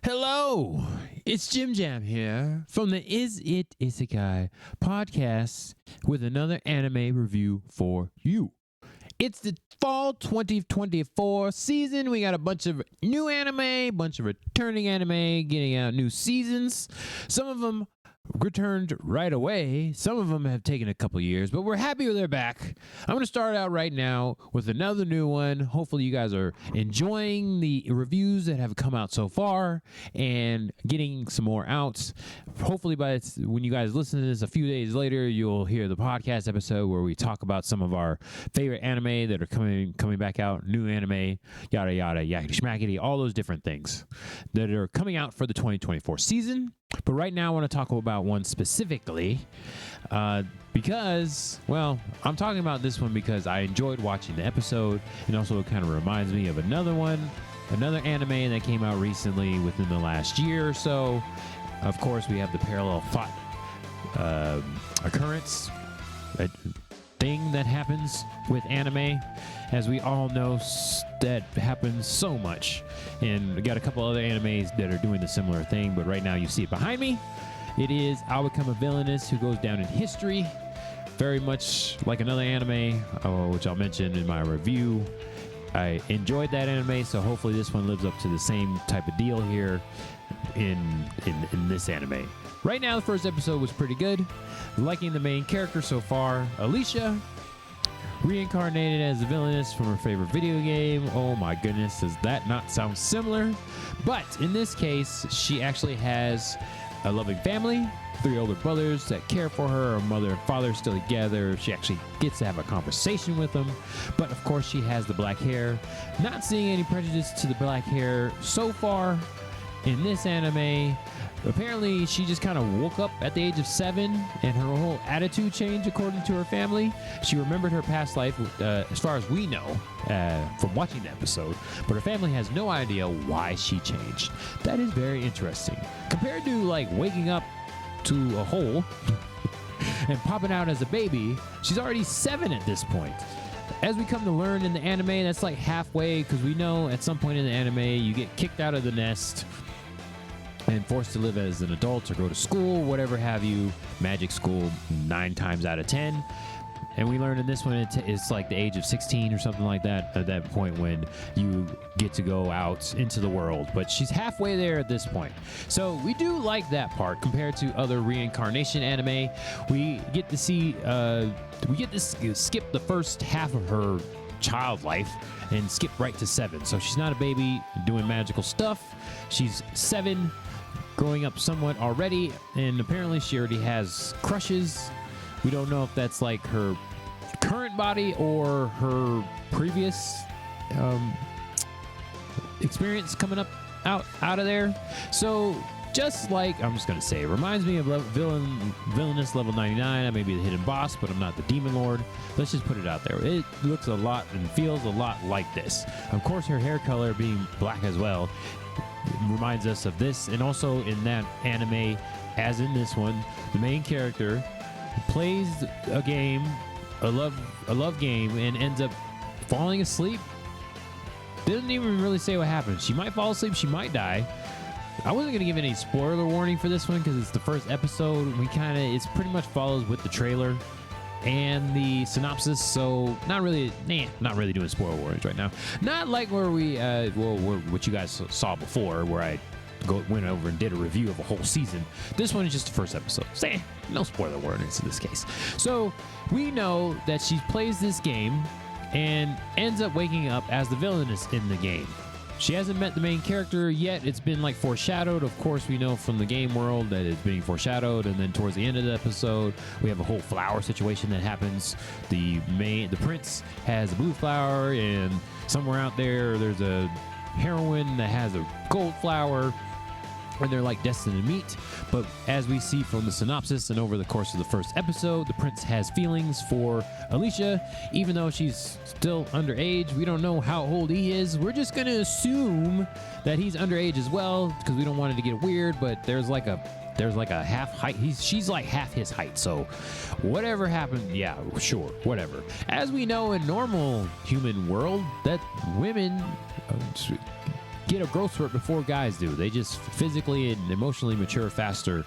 Hello, it's Jim Jam here from the Is It Isekai podcast with another anime review for you. It's the fall 2024 season. We got a bunch of new anime, a bunch of returning anime getting out new seasons. Some of them returned right away. Some of them have taken a couple years, but we're happy they're back. I'm going to start out right now with another new one. Hopefully you guys are enjoying the reviews that have come out so far and getting some more out. Hopefully when you guys listen to this a few days later, you'll hear the podcast episode where we talk about some of our favorite anime that are coming back out, new anime, yada yada, yakety schmackety, all those different things that are coming out for the 2024 season. But right now I want to talk about one specifically because, well, I'm talking about this one because I enjoyed watching the episode, and also it kind of reminds me of another anime that came out recently within the last year or so. Of course, we have the parallel thought occurrence, that thing that happens with anime. As we all know, that happens so much. And we got a couple other animes that are doing the similar thing, but right now you see it behind me. It is I'll Become a Villainess, who goes down in history, very much like another anime, which I'll mention in my review. I enjoyed that anime, so hopefully this one lives up to the same type of deal here in this anime. Right now, the first episode was pretty good. Liking the main character so far, Alicia, reincarnated as the Villainess from her favorite video game. Oh my goodness, does that not sound similar? But in this case, she actually has a loving family, 3 older brothers that care for her. Her mother and father are still together. She actually gets to have a conversation with them. But of course, she has the black hair. Not seeing any prejudice to the black hair so far in this anime. Apparently, she just kind of woke up at the age of 7, and her whole attitude changed according to her family. She remembered her past life, as far as we know, from watching the episode, but her family has no idea why she changed. That is very interesting. Compared to, like, waking up to a hole and popping out as a baby, she's already 7 at this point. As we come to learn in the anime, that's like halfway, because we know at some point in the anime, you get kicked out of the nest and forced to live as an adult or go to school, whatever have you, magic school 9 times out of 10. And we learned in this one it's like the age of 16 or something like that, at that point when you get to go out into the world. But she's halfway there at this point. So we do like that part compared to other reincarnation anime. We get to see, skip the first half of her child life and skip right to 7. So she's not a baby doing magical stuff. She's 7, growing up somewhat already, and apparently she already has crushes. We don't know if that's like her current body or her previous experience coming up out of there. So just like, I'm just going to say, it reminds me of Villainess level 99. I may be the hidden boss, but I'm not the demon lord. Let's just put it out there. It looks a lot and feels a lot like this. Of course, her hair color being black as well reminds us of this. And also in that anime, as in this one, the main character plays a game, a love game, and ends up falling asleep. Doesn't even really say what happens. She might fall asleep, she might die. I wasn't gonna give any spoiler warning for this one because it's the first episode. It's pretty much follows with the trailer and the synopsis, so not really doing spoiler warnings right now. Not like where we what you guys saw before, where I went over and did a review of a whole season. This one is just the first episode. No spoiler warnings in this case. So we know that she plays this game and ends up waking up as the Villainess in the game. She hasn't met the main character yet. It's been like foreshadowed. Of course, we know from the game world that it's being foreshadowed, and then towards the end of the episode, we have a whole flower situation that happens. The prince has a blue flower, and somewhere out there's a heroine that has a gold flower, and they're like destined to meet. But as we see from the synopsis and over the course of the first episode, the prince has feelings for Alicia, even though she's still underage. We don't know how old he is. We're just gonna assume that he's underage as well, because we don't want it to get weird. But there's like a half height. She's like half his height. So whatever happened, yeah, sure, whatever. As we know in normal human world, that women get a growth spurt before guys do. They just physically and emotionally mature faster,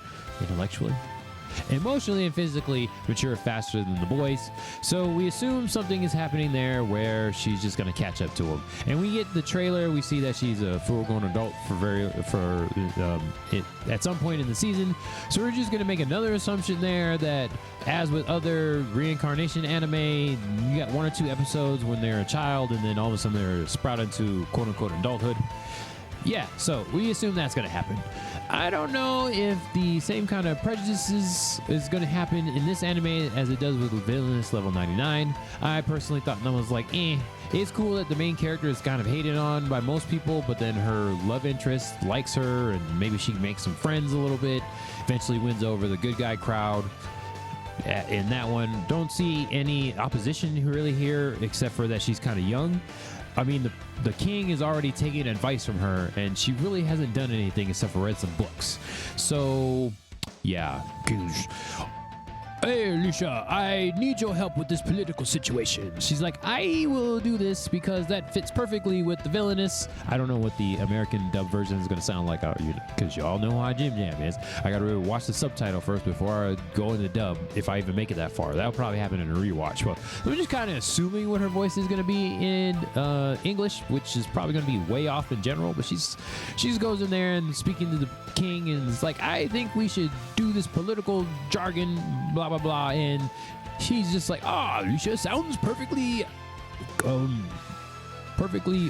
emotionally and physically mature faster than the boys. So we assume something is happening there where she's just going to catch up to him. And we get the trailer. We see that she's a full-grown adult at some point in the season. So we're just going to make another assumption there that, as with other reincarnation anime, you got 1 or 2 episodes when they're a child, and then all of a sudden they're sprouted to quote-unquote adulthood. Yeah, so we assume that's going to happen. I don't know if the same kind of prejudices is going to happen in this anime as it does with Villainess level 99. I personally thought that was like, It's cool that the main character is kind of hated on by most people, but then her love interest likes her, and maybe she makes some friends a little bit, eventually wins over the good guy crowd. In that one, don't see any opposition really here, except for that she's kind of young. I mean, the king is already taking advice from her, and she really hasn't done anything except for read some books. So, yeah. Hey, Alicia, I need your help with this political situation. She's like, I will do this because that fits perfectly with the Villainess. I don't know what the American dub version is going to sound like, because y'all know how Jim Jam is. I got to really watch the subtitle first before I go in the dub, if I even make it that far. That'll probably happen in a rewatch. Well, I'm just kind of assuming what her voice is going to be in English, which is probably going to be way off in general, but she goes in there and speaking to the king, and it's like, I think we should do this political jargon, blah, blah, blah, and he's just like, Alicia sounds perfectly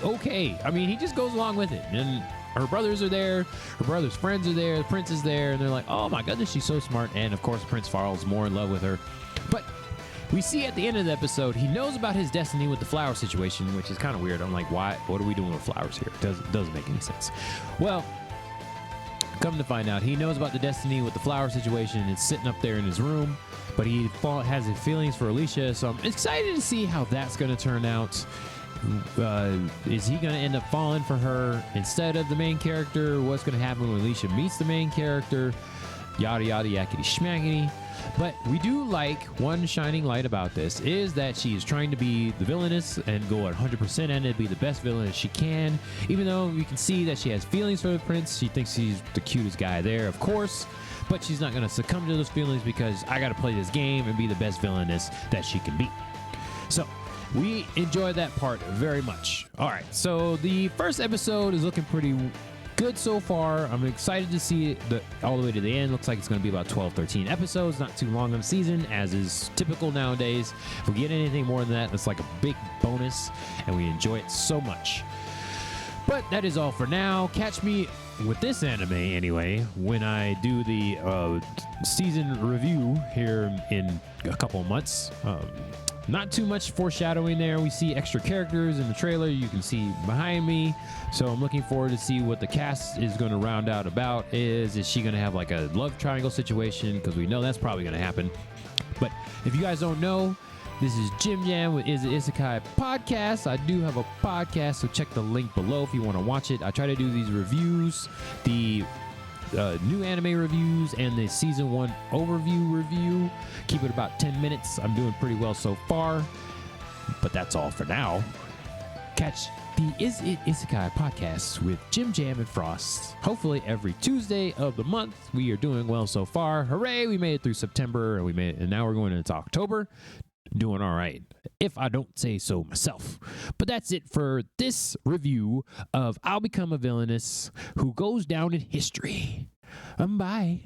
okay. I mean, he just goes along with it, and her brothers are there, her brother's friends are there, the prince is there, and they're like, oh my goodness, she's so smart. And of course, Prince falls more in love with her. But we see at the end of the episode, he knows about his destiny with the flower situation, which is kind of weird. I'm like, why? What are we doing with flowers here? It doesn't make any sense. Well, come to find out, he knows about the destiny with the flower situation. It's sitting up there in his room, but he has his feelings for Alicia, so I'm excited to see how that's going to turn out. Is he going to end up falling for her instead of the main character? What's going to happen when Alicia meets the main character? Yada, yada, yakety, schmackety. But we do like one shining light about this is that she is trying to be the villainess and go 100% in it, be the best villain as she can. Even though we can see that she has feelings for the prince, she thinks he's the cutest guy there, of course. But she's not going to succumb to those feelings because I got to play this game and be the best villainess that she can be. So we enjoy that part very much. All right, so the first episode is looking pretty good so far. I'm excited to see it all the way to the end. Looks like it's going to be about 12, 13 episodes, not too long of a season, as is typical nowadays. If we get anything more than that, it's like a big bonus, and we enjoy it so much. But that is all for now. Catch me with this anime, anyway, when I do the season review here in a couple of months. Not too much foreshadowing there. We see extra characters in the trailer you can see behind me. So I'm looking forward to see what the cast is going to round out about. Is she going to have like a love triangle situation? Because we know that's probably going to happen. But if you guys don't know, this is Jim Jam with Is It Isekai Podcast. I do have a podcast, so check the link below if you want to watch it. I try to do these reviews, the new anime reviews and the season 1 overview review. Keep it about 10 minutes. I'm doing pretty well so far, but that's all for now. Catch the Is It Isekai podcast with Jim Jam and Frost, hopefully every Tuesday of the month. We are doing well so far. Hooray, we made it through September, and now we're going into October. Doing all right, if I don't say so myself. But that's it for this review of I'll Become a Villainess Who Goes Down in History. Bye.